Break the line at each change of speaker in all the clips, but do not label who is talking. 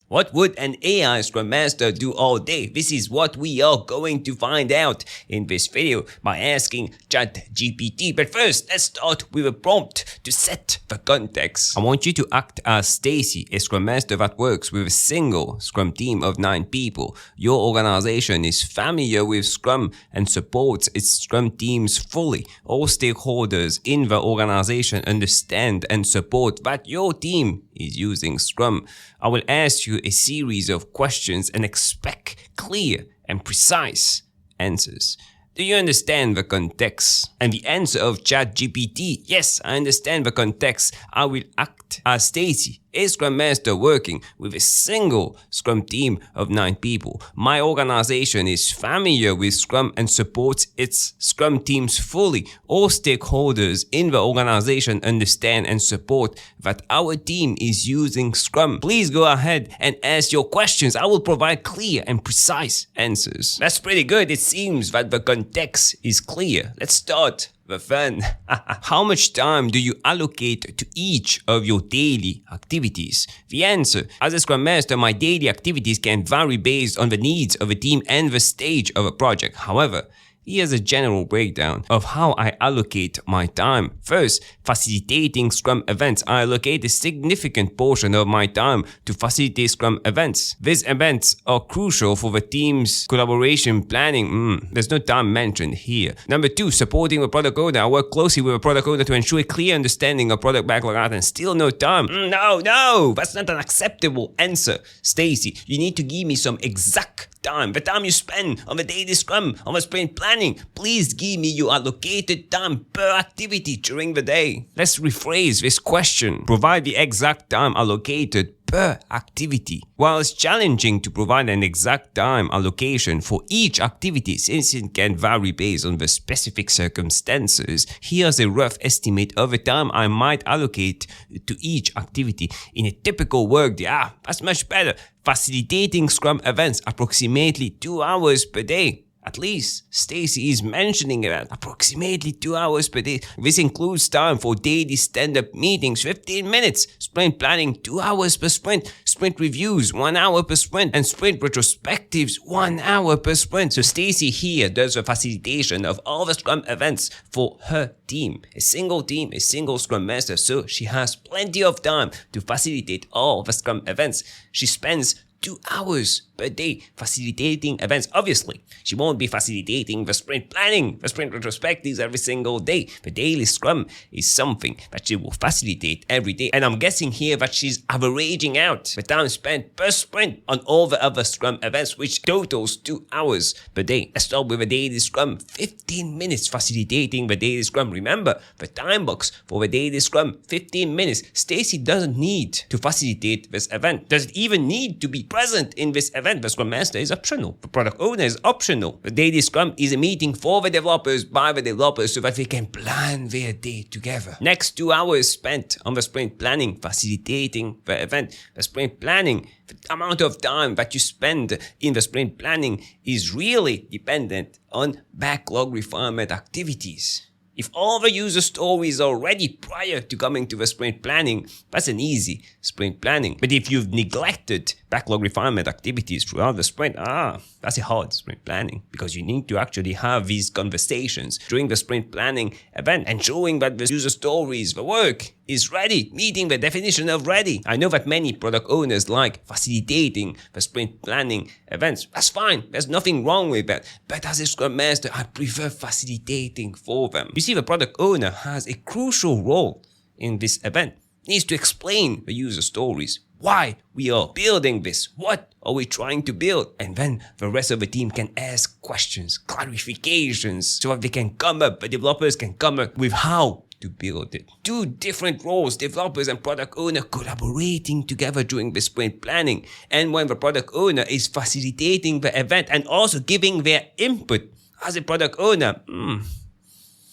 What would an AI Scrum Master do all day? This is what we are going to find out in this video by asking ChatGPT. But first, let's start with a prompt to set the context. I want you to act as Stacy, a Scrum Master that works with a single Scrum team of 9 people. Your organization is familiar with Scrum and supports its Scrum teams fully. All stakeholders in the organization understand and support that your team is using Scrum. I will ask you a series of questions and expect clear and precise answers. Do you understand the context? And the answer of ChatGPT: yes, I understand the context. I will act as Stacy, a Scrum Master working with a single Scrum team of 9 people. My organization is familiar with Scrum and supports its Scrum teams fully. All stakeholders in the organization understand and support that our team is using Scrum. Please go ahead and ask your questions. I will provide clear and precise answers. That's pretty good. It seems that the context is clear. Let's start the fun. How much time do you allocate to each of your daily activities? The answer: as a Scrum Master, my daily activities can vary based on the needs of a team and the stage of a project. However, here's a general breakdown of how I allocate my time. First, facilitating Scrum events. I allocate a significant portion of my time to facilitate Scrum events. These events are crucial for the team's collaboration planning. There's no time mentioned here. Number 2, supporting the product owner. I work closely with a product owner to ensure a clear understanding of product backlog art and still no time. No, that's not an acceptable answer. Stacy, you need to give me some exact time, the time you spend on the daily Scrum, on the sprint planning. Please give me your allocated time per activity during the day. Let's rephrase this question. Provide the exact time allocated per activity. While it's challenging to provide an exact time allocation for each activity since it can vary based on the specific circumstances, here's a rough estimate of the time I might allocate to each activity. In a typical workday, that's much better. Facilitating Scrum events, approximately 2 hours per day. At least Stacy is mentioning it, approximately 2 hours per day. This includes time for daily stand-up meetings, 15 minutes, sprint planning, 2 hours per sprint, sprint reviews, 1 hour per sprint, and sprint retrospectives, 1 hour per sprint. So Stacy here does the facilitation of all the Scrum events for her team. A single team, a single Scrum Master, so she has plenty of time to facilitate all the Scrum events. She spends 2 hours per day facilitating events. Obviously, she won't be facilitating the sprint planning, the sprint retrospectives every single day. The daily Scrum is something that she will facilitate every day. And I'm guessing here that she's averaging out the time spent per sprint on all the other Scrum events, which totals 2 hours per day. Let's start with the daily Scrum. 15 minutes facilitating the daily Scrum. Remember, the time box for the daily Scrum, 15 minutes. Stacy doesn't need to facilitate this event. Doesn't even need to be present in this event. The Scrum Master is optional. The product owner is optional. The daily Scrum is a meeting for the developers, by the developers, so that they can plan their day together. Next 2 hours spent on the sprint planning, facilitating the event. The sprint planning, the amount of time that you spend in the sprint planning is really dependent on backlog refinement activities. If all the user stories are ready prior to coming to the sprint planning, that's an easy sprint planning. But if you've neglected backlog refinement activities throughout the sprint, that's a hard sprint planning, because you need to actually have these conversations during the sprint planning event, ensuring that the user stories, the work is ready, meeting the definition of ready. I know that many product owners like facilitating the sprint planning events. That's fine. There's nothing wrong with that. But as a Scrum Master, I prefer facilitating for them. You see, the product owner has a crucial role in this event. He needs to explain the user stories, why we are building this, what are we trying to build, and then the rest of the team can ask questions, clarifications, so that they can come up, the developers can come up with how to build it. 2 different roles, developers and product owner, collaborating together during the sprint planning. And when the product owner is facilitating the event and also giving their input as a product owner,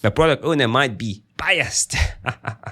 the product owner might be unbiased.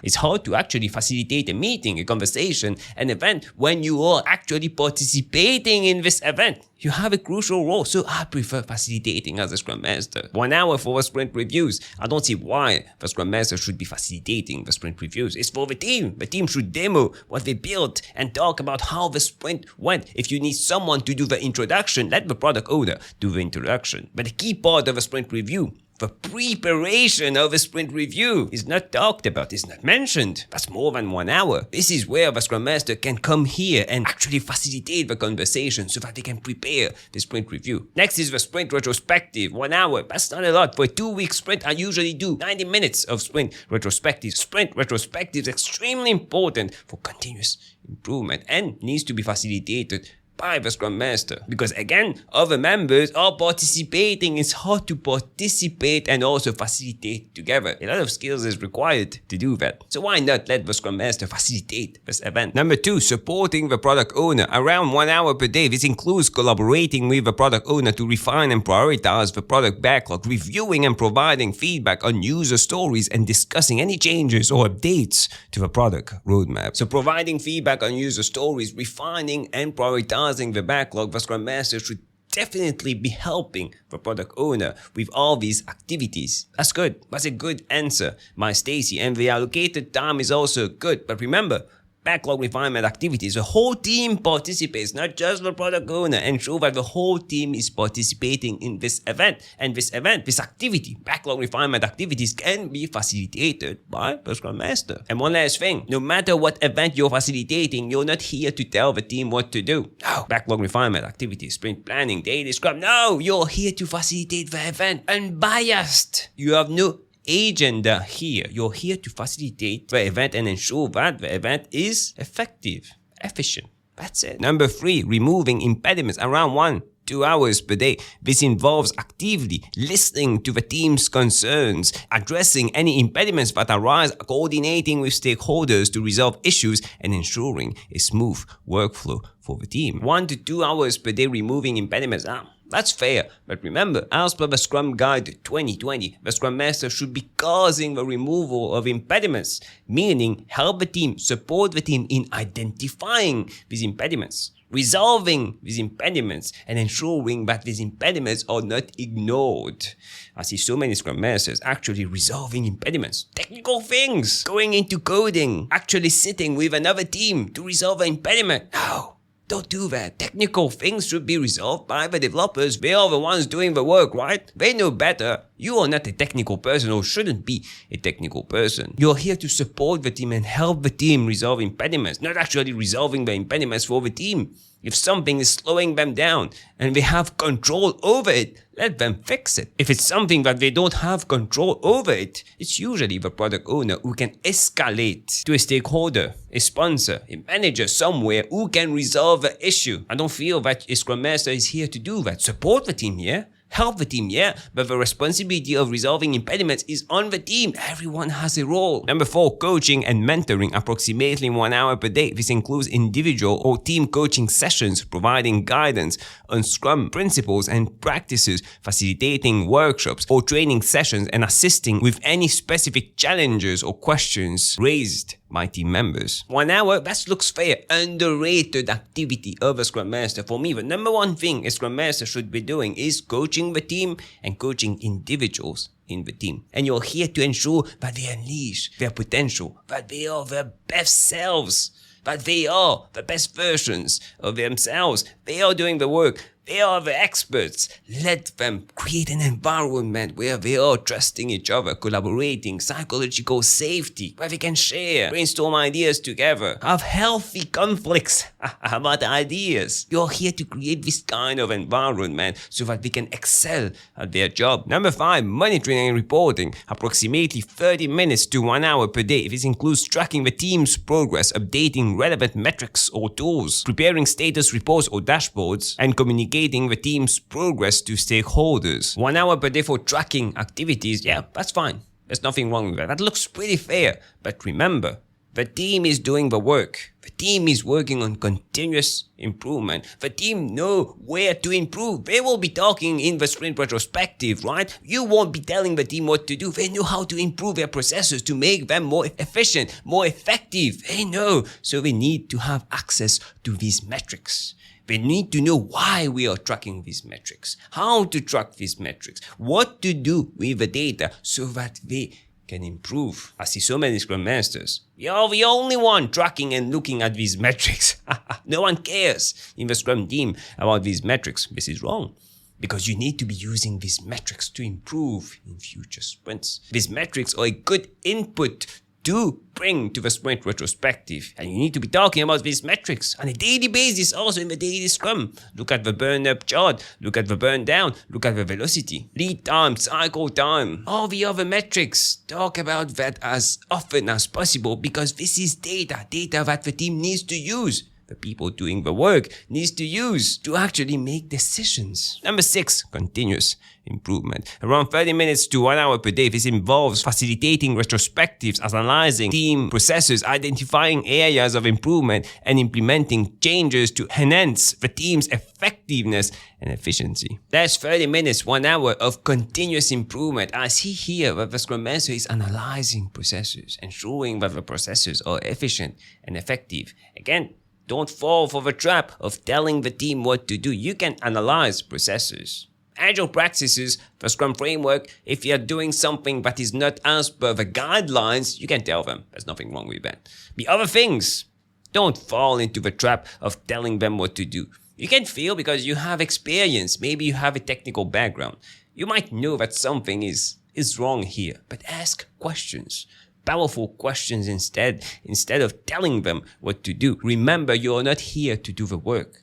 It's hard to actually facilitate a meeting, a conversation, an event when you are actually participating in this event. You have a crucial role, so I prefer facilitating as a Scrum Master. 1 hour for the sprint reviews. I don't see why the Scrum Master should be facilitating the sprint reviews. It's for the team. The team should demo what they built and talk about how the sprint went. If you need someone to do the introduction, let the product owner do the introduction. But the key part of a sprint review, the preparation of a sprint review, is not talked about, is not mentioned. That's more than 1 hour. This is where the Scrum Master can come here and actually facilitate the conversation so that they can prepare the sprint review. Next is the sprint retrospective, 1 hour. That's not a lot. For a 2-week sprint, I usually do 90 minutes of sprint retrospective. Sprint retrospective is extremely important for continuous improvement and needs to be facilitated by the Scrum Master. Because again, other members are participating. It's hard to participate and also facilitate together. A lot of skills is required to do that. So why not let the Scrum Master facilitate this event? Number 2, supporting the product owner. Around 1 hour per day. This includes collaborating with the product owner to refine and prioritize the product backlog, reviewing and providing feedback on user stories, and discussing any changes or updates to the product roadmap. So providing feedback on user stories, refining and prioritizing the backlog, the Scrum Master should definitely be helping the product owner with all these activities. That's good. That's a good answer, my Stacy. And the allocated time is also good. But remember, backlog refinement activities, the whole team participates, not just the product owner. Ensure that the whole team is participating in this event. And this activity, backlog refinement activities, can be facilitated by the Scrum Master. And one last thing, no matter what event you're facilitating, you're not here to tell the team what to do. No, backlog refinement activities, sprint planning, daily scrum. No, you're here to facilitate the event. Unbiased. You have no agenda here. You're here to facilitate the event and ensure that the event is effective, efficient. That's it. Number 3, removing impediments around 1-2 hours per day. This involves actively listening to the team's concerns, addressing any impediments that arise, coordinating with stakeholders to resolve issues, and ensuring a smooth workflow for the team. 1 to 2 hours per day removing impediments. That's fair, but remember, as per the Scrum Guide 2020, the Scrum Master should be causing the removal of impediments, meaning help the team, support the team in identifying these impediments, resolving these impediments, and ensuring that these impediments are not ignored. I see so many Scrum Masters actually resolving impediments, technical things, going into coding, actually sitting with another team to resolve an impediment. No. Don't do that. Technical things should be resolved by the developers. They are the ones doing the work, right? They know better. You are not a technical person or shouldn't be a technical person. You're here to support the team and help the team resolve impediments, not actually resolving the impediments for the team. If something is slowing them down and they have control over it, let them fix it. If it's something that they don't have control over it, it's usually the product owner who can escalate to a stakeholder, a sponsor, a manager somewhere who can resolve the issue. I don't feel that a Scrum Master is here to do that. Support the team, yeah? Help the team, yeah, but the responsibility of resolving impediments is on the team. Everyone has a role. Number 4, coaching and mentoring approximately 1 hour per day. This includes individual or team coaching sessions, providing guidance on Scrum principles and practices, facilitating workshops or training sessions, and assisting with any specific challenges or questions raised by team members. 1 hour, that looks fair. Underrated activity of a Scrum Master. For me, the number 1 thing a Scrum Master should be doing is coaching the team and coaching individuals in the team. And you're here to ensure that they unleash their potential, that they are their best selves, that they are the best versions of themselves. They are doing the work. They are the experts. Let them create an environment where they are trusting each other, collaborating, psychological safety, where they can share, brainstorm ideas together, have healthy conflicts about ideas. You're here to create this kind of environment so that they can excel at their job. Number 5, monitoring and reporting. Approximately 30 minutes to 1 hour per day. This includes tracking the team's progress, updating relevant metrics or tools, preparing status reports or dashboards, and communicating the team's progress to stakeholders. 1 hour per day for tracking activities, yeah, that's fine. There's nothing wrong with that. That looks pretty fair. But remember, The team is doing the work. The team is working on continuous improvement. The team know where to improve. They will be talking in the sprint retrospective, right? You won't be telling the team what to do. They know how to improve their processes to make them more efficient, more effective. They know. So they need to have access to these metrics. They need to know why we are tracking these metrics, how to track these metrics, what to do with the data so that they can improve. I see so many Scrum Masters. You're the only one tracking and looking at these metrics. No one cares in the Scrum team about these metrics. This is wrong. Because you need to be using these metrics to improve in future sprints. These metrics are a good input to bring to the sprint retrospective. And you need to be talking about these metrics on a daily basis, also in the daily Scrum. Look at the burn up chart, look at the burn down, look at the velocity, lead time, cycle time, all the other metrics. Talk about that as often as possible because this is data that the team needs to use. The people doing the work needs to use to actually make decisions. Number 6, continuous improvement. Around 30 minutes to 1 hour per day. This involves facilitating retrospectives, analyzing team processes, identifying areas of improvement, and implementing changes to enhance the team's effectiveness and efficiency. That's 30 minutes, 1 hour of continuous improvement. I see here that the Scrum Master is analyzing processes, ensuring that the processes are efficient and effective. Again, don't fall for the trap of telling the team what to do. You can analyze processes. Agile practices, the Scrum framework, if you're doing something that is not as per the guidelines, you can tell them. There's nothing wrong with that. The other things, don't fall into the trap of telling them what to do. You can feel because you have experience. Maybe you have a technical background. You might know that something is wrong here, but ask questions. Powerful questions instead of telling them what to do. Remember, you are not here to do the work.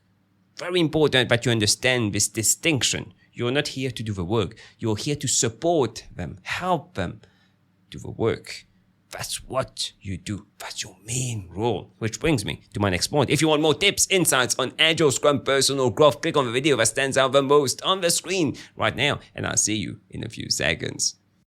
Very important that you understand this distinction. You're not here to do the work. You're here to support them, help them do the work. That's what you do. That's your main role. Which brings me to my next point. If you want more tips, insights on Agile, Scrum, personal growth, click on the video that stands out the most on the screen right now, and I'll see you in a few seconds.